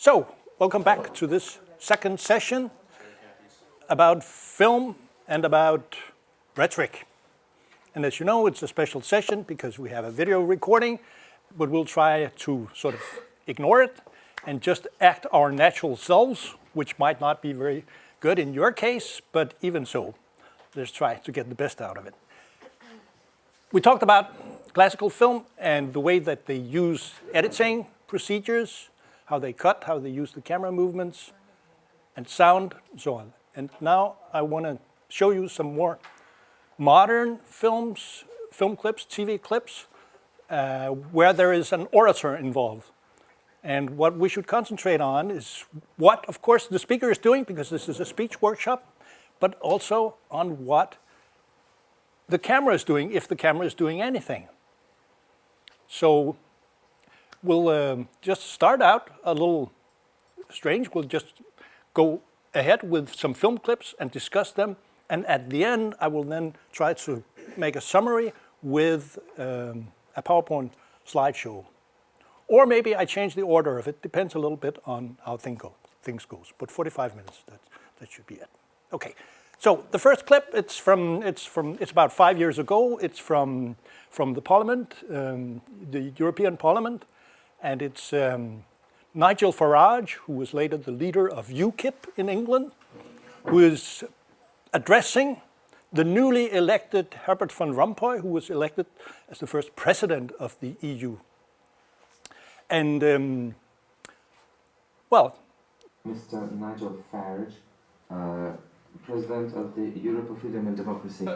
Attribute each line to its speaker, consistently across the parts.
Speaker 1: So, welcome back to this second session about film and about rhetoric. And as you know, it's a special session because we have a video recording, but we'll try to sort of ignore it and just act our natural selves, which might not be very good in your case, but even so, let's try to get the best out of it. We talked about classical film and the way that they use editing procedures, how they cut, how they use the camera movements, and sound, and so on. And now I want to show you some more modern films, film clips, TV clips, where there is an orator involved. And what we should concentrate on is what, of course, the speaker is doing, because this is a speech workshop, but also on what the camera is doing, if the camera is doing anything. So we'll just start out a little strange. We'll just go ahead with some film clips and discuss them. And at the end, I will then try to make a summary with a PowerPoint slideshow. Or maybe I change the order of it. Depends a little bit on how things goes. But 45 minutes, that should be it. Okay. So the first clip, it's about 5 years ago. It's from the Parliament, the European Parliament, and it's Nigel Farage, who was later the leader of UKIP in England, who is addressing the newly elected Herbert van Rompuy, who was elected as the first president of the EU. And, well...
Speaker 2: Mr. Nigel Farage, President of the Europe of Freedom and Democracy.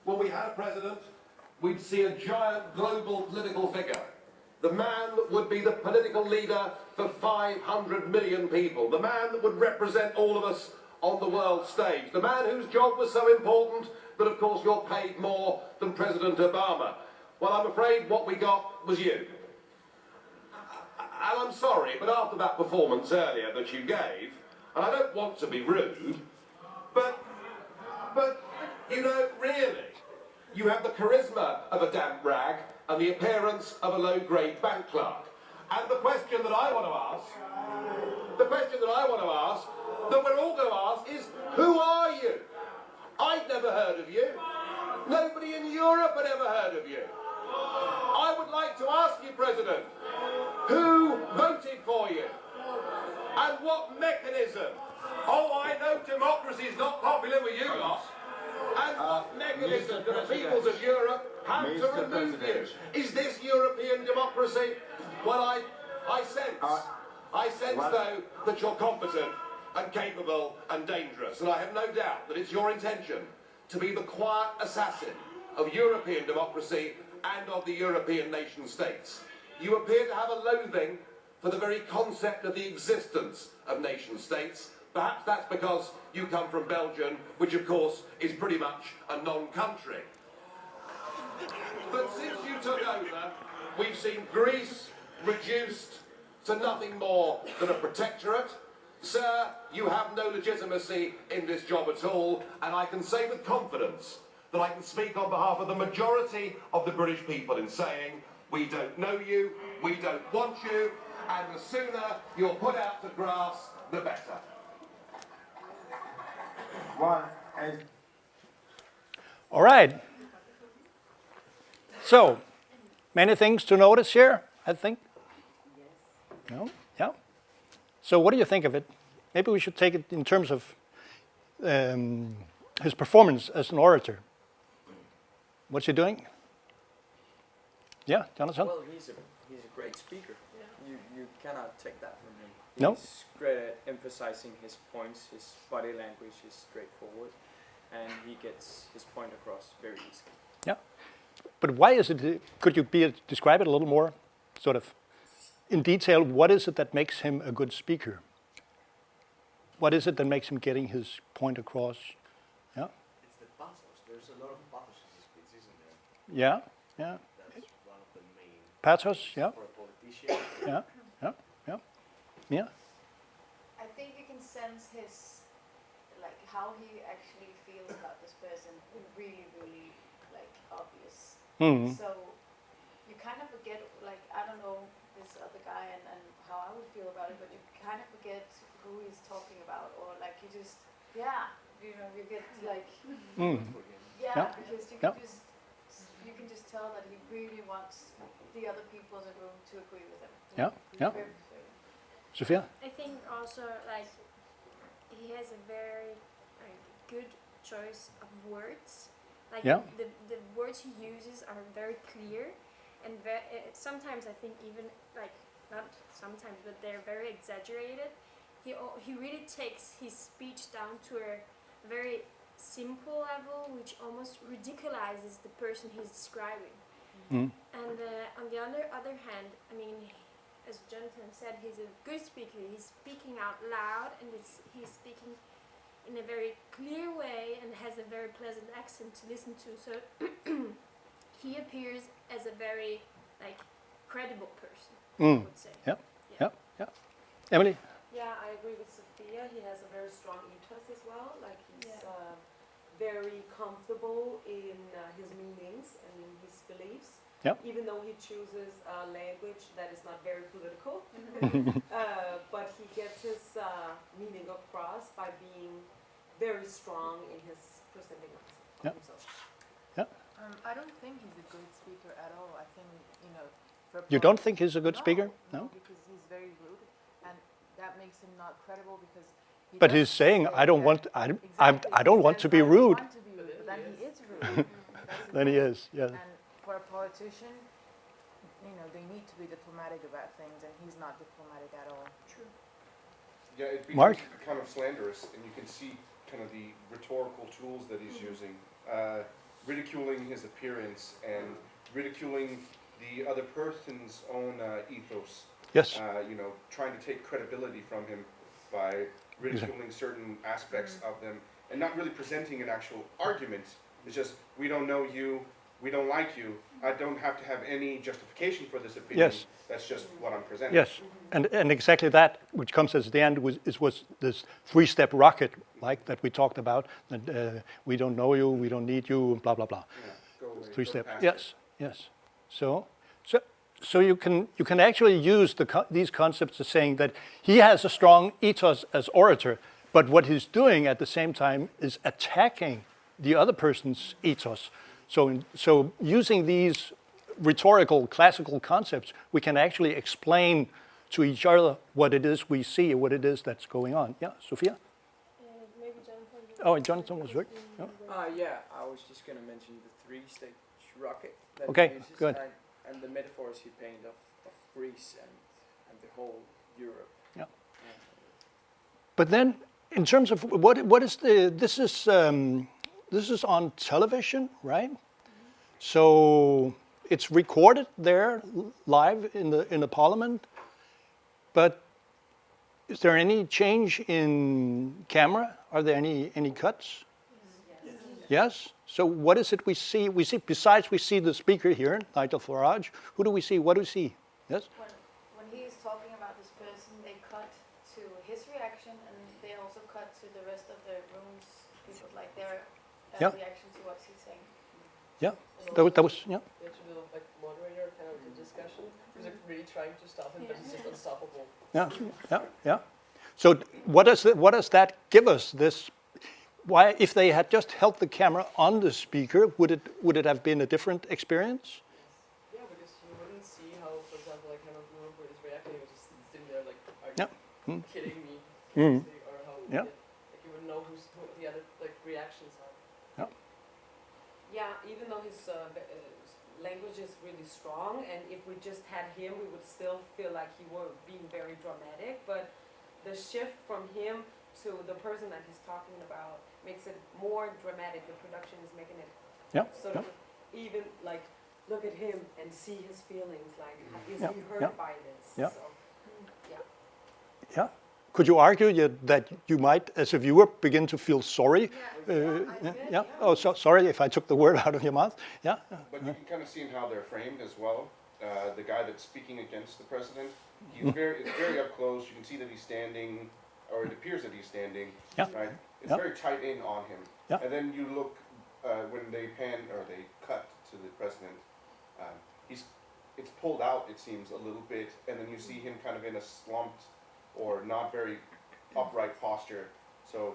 Speaker 3: When we had a president, we'd see a giant global political figure. The man that would be the political leader for 500 million people. The man that would represent all of us on the world stage. The man whose job was so important that, of course, you're paid more than President Obama. Well, I'm afraid what we got was you. And I'm sorry, but after that performance earlier that you gave, and I don't want to be rude, but you know, really, you have the charisma of a damp rag and the appearance of a low-grade bank clerk. And the question that I want to ask, that we're all going to ask is, who are you? I'd never heard of you. Nobody in Europe had ever heard of you. I would like to ask you, President, who voted for you? And what mechanism? Oh, I know democracy is not popular with you lot. And what mechanism do the peoples of Europe have to remove you? Is this European democracy? Well, I sense though that you're competent and capable and dangerous, and I have no doubt that it's your intention to be the quiet assassin of European democracy and of the European nation states. You appear to have a loathing for the very concept of the existence of nation states. Perhaps that's because you come from Belgium, which of course is pretty much a non-country. But since you took over, we've seen Greece reduced to nothing more than a protectorate. Sir, you have no legitimacy in this job at all, and I can say with confidence that I can speak on behalf of the majority of the British people in saying, we don't know you, we don't want you, and the sooner you're put out to grass, the better.
Speaker 1: All right. So, many things to notice here, I think. No? Yeah. So what do you think of it? Maybe we should take it in terms of his performance as an orator. What's he doing? Yeah, Jonathan?
Speaker 4: Well, he's a great speaker. Yeah. You cannot take that from him.
Speaker 1: No?
Speaker 4: He's great at emphasizing his points. His body language is straightforward, and he gets his point across very easily.
Speaker 1: Yeah. But why is it, could you describe it a little more, sort of in detail, what is it that makes him a good speaker? What is it that makes him getting his point across? Yeah?
Speaker 5: It's the pathos. There's a lot of pathos in his speech, isn't there?
Speaker 1: Yeah, yeah.
Speaker 5: That's one of the main
Speaker 1: Pathos, yeah.
Speaker 5: for a politician.
Speaker 1: Yeah, yeah, yeah. Yeah.
Speaker 6: I think you can sense his, like, how he actually feels about this person, really, like, obvious.
Speaker 1: Mm-hmm.
Speaker 6: So you kind of forget, like, I don't know, this other guy and how I would feel about it, but you kind of forget who he's talking about, or like you just, yeah, you know, you get like,
Speaker 1: Mm.
Speaker 6: yeah, because you
Speaker 1: Yeah.
Speaker 6: can just tell that he really wants the other people in the room to agree with him.
Speaker 1: Yeah, yeah. Sophia?
Speaker 7: I think also like he has a very like, good choice of words. Like
Speaker 1: Yeah.
Speaker 7: the words he uses are very clear, and sometimes I think even like not sometimes, but they're very exaggerated. He really takes his speech down to a very simple level, which almost ridiculizes the person he's describing.
Speaker 1: Mm.
Speaker 7: And on the other hand, I mean, as Jonathan said, he's a good speaker. He's speaking out loud, and he's speaking in a very clear way and has a very pleasant accent to listen to. So he appears as a very like credible person, I would say.
Speaker 1: Yeah, yeah, yeah. Emily?
Speaker 8: Yeah, I agree with Sophia. He has a very strong ethos as well. Like he's very comfortable in his meanings and in his beliefs.
Speaker 1: Yeah.
Speaker 8: Even though he chooses a language that is not very political, but he gets his meaning across by being very strong in his presenting of himself.
Speaker 9: I don't think he's a good speaker at all. I think, you know...
Speaker 1: You don't think he's a good speaker?
Speaker 9: No,
Speaker 1: No?
Speaker 9: because he's very rude, and that makes him not credible because...
Speaker 1: But he's saying, I don't want to be rude.
Speaker 9: I want to be rude, but then he is rude.
Speaker 1: Then he is, yeah.
Speaker 9: And for a politician, you know, they need to be diplomatic about things, and he's not diplomatic at all. True.
Speaker 10: Yeah, it
Speaker 1: Mark?
Speaker 10: becomes kind of slanderous, and you can see kind of the rhetorical tools that he's using, ridiculing his appearance and ridiculing the other person's own ethos.
Speaker 1: Yes.
Speaker 10: You know, trying to take credibility from him by ridiculing certain aspects of them, and not really presenting an actual argument. It's just, we don't know you, we don't like you. I don't have to have any justification for this opinion.
Speaker 1: Yes.
Speaker 10: That's just what I'm presenting.
Speaker 1: Yes, and exactly that, which comes as the end, was this three-step rocket, like that we talked about. That we don't know you, we don't need you, blah blah blah.
Speaker 10: Yeah, go away,
Speaker 1: Three
Speaker 10: go
Speaker 1: steps.
Speaker 10: past
Speaker 1: Yes, yes. So you can actually use these concepts as saying that he has a strong ethos as orator, but what he's doing at the same time is attacking the other person's ethos. So using these rhetorical, classical concepts, we can actually explain to each other what it is we see, what it is that's going on. Yeah, Sophia?
Speaker 7: Maybe Jonathan.
Speaker 1: Oh, Jonathan was right. Yeah.
Speaker 4: Yeah, I was just going to mention the three-stage rocket that
Speaker 1: Okay,
Speaker 4: he uses,
Speaker 1: good.
Speaker 4: and the metaphors he painted of Greece and the whole Europe.
Speaker 1: Yeah. But then, in terms of what is this is on television, right? So it's recorded there live in the parliament. But is there any change in camera? Are there any cuts? Yes. So what is it we see? We see, besides we see the speaker here, Nigel Farage. Who do we see? What do we see? Yes.
Speaker 6: When he is talking about this person, they cut to his reaction, and they also cut to the rest of the room's people, like their reaction to what he's saying.
Speaker 1: Yeah. That was yeah.
Speaker 11: The actual like moderator kind of the discussion. He was like really trying to stop him, but he's just unstoppable.
Speaker 1: Yeah. So what does that give us? This, why, if they had just held the camera on the speaker, would it have been a different experience?
Speaker 11: Yeah, because you wouldn't see how, for example, like kind of whoever is reacting, he was just sitting there like, are you kidding me? Or how?
Speaker 1: Yeah.
Speaker 11: Like you wouldn't know who the other like reactions are.
Speaker 8: Yeah, even though his language is really strong, and if we just had him, we would still feel like he were being very dramatic. But the shift from him to the person that he's talking about makes it more dramatic. The production is making it sort of even like look at him and see his feelings. Like, is he hurt by this?
Speaker 1: Yeah.
Speaker 8: So,
Speaker 1: Yeah. Could you argue that you might, as a viewer, begin to feel sorry? Yeah. Oh, so sorry if I took the word out of your mouth. Yeah.
Speaker 10: But you can kind of see in how they're framed as well. The guy that's speaking against the president, it's very up close. You can see that he's standing, or it appears that he's standing.
Speaker 1: Yeah.
Speaker 10: Right. It's very tight in on him.
Speaker 1: Yeah.
Speaker 10: And then you look when they pan or they cut to the president. He's it's pulled out, it seems, a little bit, and then you see him kind of in a slumped or not very upright posture. So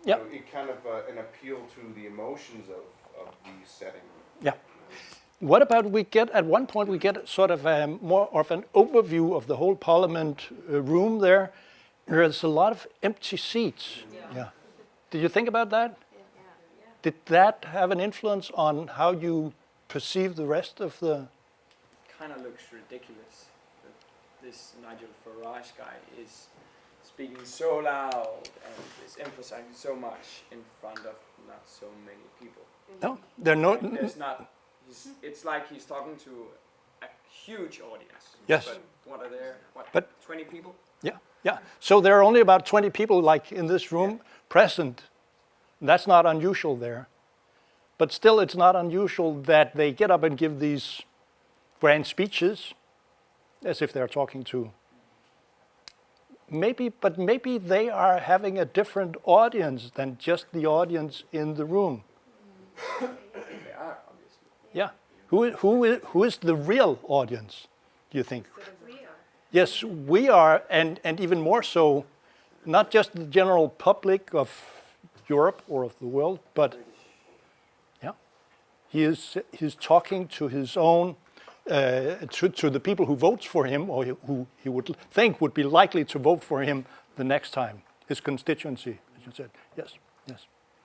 Speaker 1: Yep.
Speaker 10: it kind of an appeal to the emotions of the setting.
Speaker 1: Yeah. What about at one point we get sort of more of an overview of the whole Parliament room there. There's a lot of empty seats. Yeah. Did you think about that? Did that have an influence on how you perceive the rest of the...
Speaker 4: Kind of looks ridiculous that this Nigel Farage guy is speaking so loud and is emphasizing so much in front of not so many people.
Speaker 1: No, they're not...
Speaker 4: Like, there's not. It's like he's talking to a huge audience.
Speaker 1: Yes.
Speaker 4: But what are there? What?
Speaker 1: But
Speaker 4: 20 people?
Speaker 1: yeah, yeah. So there are only about 20 people, like in this room, present. That's not unusual there. But still, it's not unusual that they get up and give these grand speeches, as if they're talking to. Maybe they are having a different audience than just the audience in the room.
Speaker 4: They are, obviously.
Speaker 1: Yeah. Who is the real audience, do you think? Yes, we are, and even more so, not just the general public of Europe or of the world, but yeah, he's talking to his own, to the people who votes for him, or who he would think would be likely to vote for him the next time, his constituency, as you said. Yes, yes.